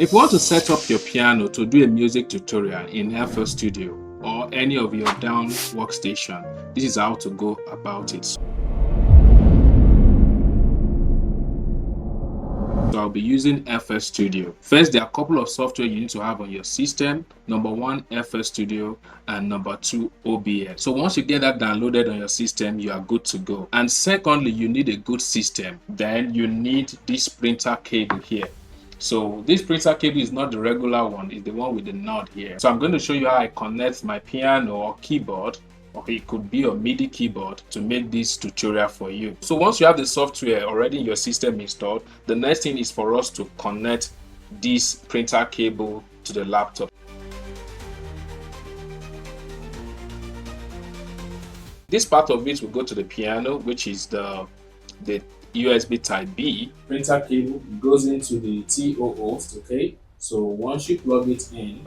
If you want to set up your piano to do a music tutorial in FLStudio or any of your down workstation, this is how to go about it. So I'll be using FLStudio. First, there are a couple of software you need to have on your system. Number one, FLStudio, and number two, OBS. So once you get that downloaded on your system, you are good to go. And secondly, you need a good system. Then you need this printer cable here. So this printer cable is not the regular one, it's the one with the node here. So I'm going to show you how I connect my piano or keyboard, or it could be a MIDI keyboard, to make this tutorial for you. So once you have the software already in your system installed, the next thing is for us to connect this printer cable to the laptop. This part of it will go to the piano, which is the USB type B. Printer cable goes into the TO host, okay? So once you plug it in,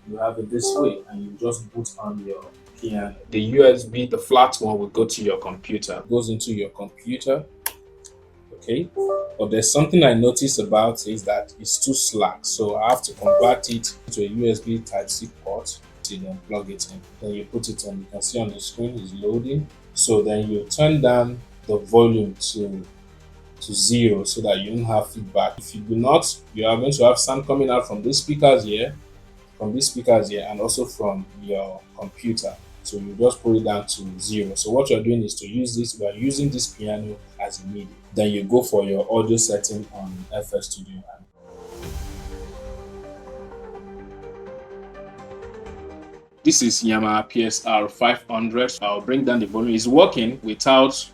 you have it this way and you just boot on your piano. The USB, the flat one, will go to your computer. It goes into your computer, okay? But there's something I noticed about it is that it's too slack. So I have to convert it to a USB type C port. Then plug it in. Then you put it on. You can see on the screen is loading. So then you turn down the volume to 0 so that you don't have feedback. If you do not, you are going to have sound coming out from these speakers here, and also from your computer. So you just put it down to 0. So what you're doing is to use this. We are using this piano as a MIDI. Then you go for your audio setting on FLStudio. This is Yamaha PSR 500. I'll bring down the volume. It's working without,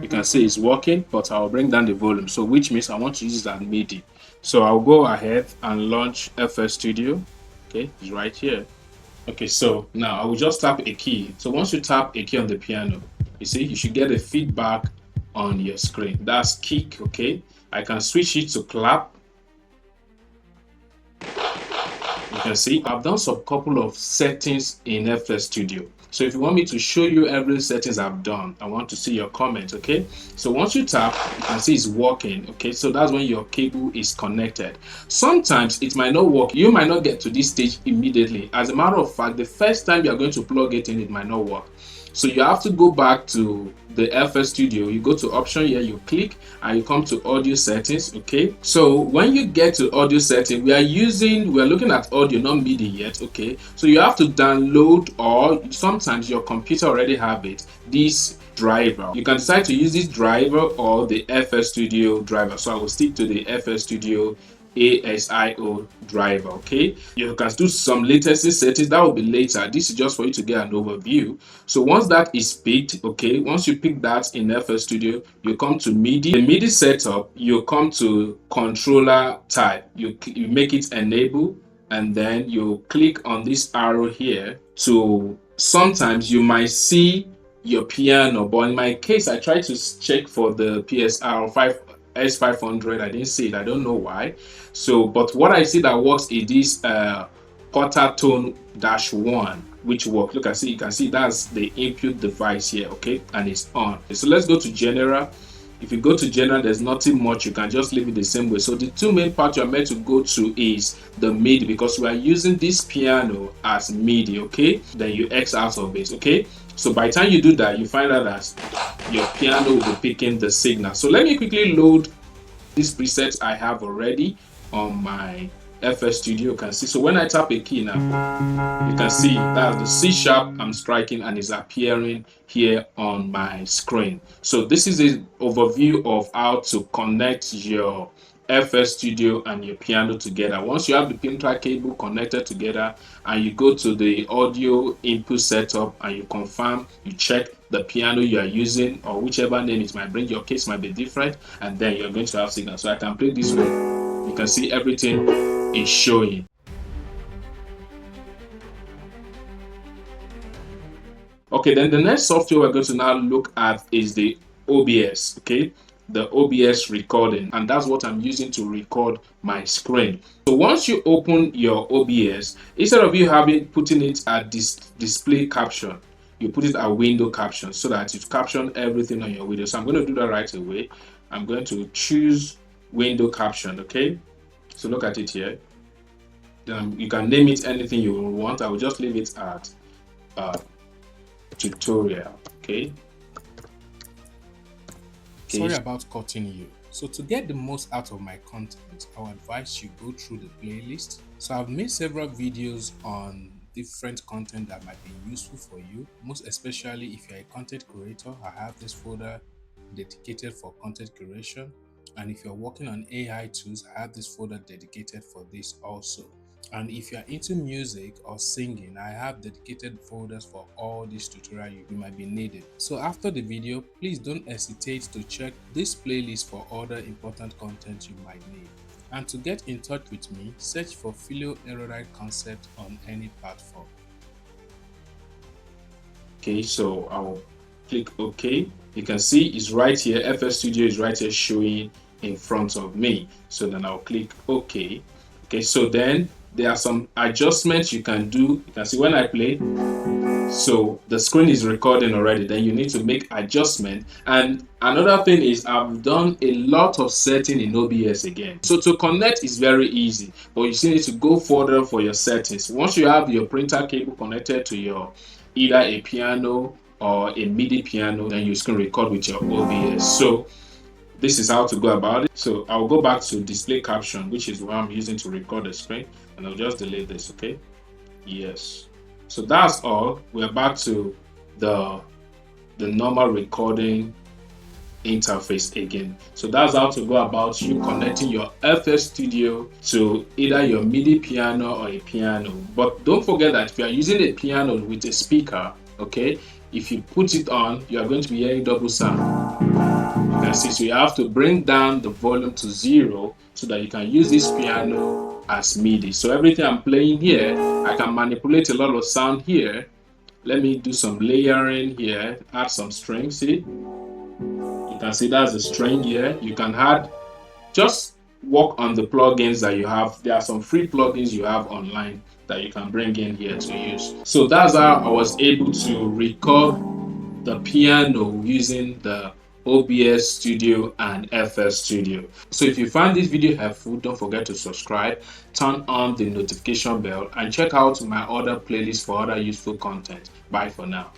you can see it's working, but I'll bring down the volume. So which means I want to use it as MIDI. So I'll go ahead and launch FLStudio. Okay, it's right here. Okay, so now I will just tap a key. So once you tap a key on the piano, you see, you should get a feedback on your screen. That's kick, okay? I can switch it to clap. You can see I've done some couple of settings in FLStudio. So if you want me to show you every settings I've done, I want to see your comment, okay? So once you tap, you can see it's working, okay? So that's when your cable is connected. Sometimes it might not work. You might not get to this stage immediately. As a matter of fact, the first time you are going to plug it in, it might not work. So you have to go back to the FLStudio. You go to option here, you click, and you come to audio settings, okay? So when you get to audio setting, we are looking at audio, not MIDI yet, okay? So you have to download, or sometimes your computer already have it, this driver. You can decide to use this driver or the FLStudio driver. So I will stick to the FLStudio ASIO driver, okay? You can do some latency settings, that will be later. This is just for you to get an overview. So once that is picked, okay, once you pick that in FLStudio, you come to MIDI. The MIDI setup, you come to controller type, you make it enable, and then you click on this arrow here. To sometimes you might see your piano, but in my case I tried to check for the PSR S500. I didn't see it. I don't know why. So, but what I see that works is this quarter tone -1, which works. Look, you can see that's the input device here, okay, and it's on. So let's go to general. If you go to general, there's nothing much. You can just leave it the same way. So the two main parts you're meant to go to is the MIDI, because we are using this piano as MIDI, okay? Then you X out of it, okay? So by the time you do that, you find out that your piano will be picking the signal. So let me quickly load these presets I have already on my FLStudio. You can see. So when I tap a key now, you can see that's the C sharp I'm striking, and it's appearing here on my screen. So this is an overview of how to connect your FLStudio and your piano together. Once you have the printer cable connected together and you go to the audio input setup and you confirm, you check the piano you are using, or whichever name it might bring, your case might be different, and then you're going to have signal. So I can play this way. You can see everything is showing. Okay, then the next software we're going to now look at is the OBS, okay? The OBS recording, and that's what I'm using to record my screen. So once you open your OBS, instead of you putting it at this display caption, you put it at window caption so that it caption everything on your video. So I'm going to do that right away. I'm going to choose window caption, okay? So look at it here. You can name it anything you want. I will just leave it at tutorial. Okay. Sorry about cutting you. So to get the most out of my content, I would advise you go through the playlist. So I've made several videos on different content that might be useful for you, most especially if you're a content creator. I have this folder dedicated for content creation, and if you're working on AI tools, I have this folder dedicated for this also. And if you're into music or singing, I have dedicated folders for all these tutorials you might be needed. So after the video, please don't hesitate to check this playlist for other important content you might need. And to get in touch with me, search for Philo Erudite Concept on any platform. Okay, so I'll click OK. You can see it's right here. FLStudio is right here showing in front of me. So then I'll click OK. Okay, so then there are some adjustments you can do. You can see when I play, so the screen is recording already. Then you need to make adjustment. And another thing is I've done a lot of setting in OBS again. So to connect is very easy, but you still need to go further for your settings. Once you have your printer cable connected to your either a piano or a MIDI piano, then you can record with your OBS. So this is how to go about it. So I'll go back to display caption, which is what I'm using to record the screen, and I'll just delete this. Okay. Yes. So that's all. We're back to the normal recording interface again. So that's how to go about you connecting your FLStudio to either your MIDI piano or a piano. But don't forget that if you are using a piano with a speaker, okay, if you put it on, you are going to be hearing double sound. You can see, so you have to bring down the volume to 0 so that you can use this piano as MIDI. So everything I'm playing here, I can manipulate a lot of sound here. Let me do some layering here, add some strings. See, you can see that's a string here. You can add, just work on the plugins that you have. There are some free plugins you have online that you can bring in here to use. So that's how I was able to record the piano using the OBS Studio and FLStudio. So if you find this video helpful, don't forget to subscribe, turn on the notification bell, and check out my other playlists for other useful content. Bye for now.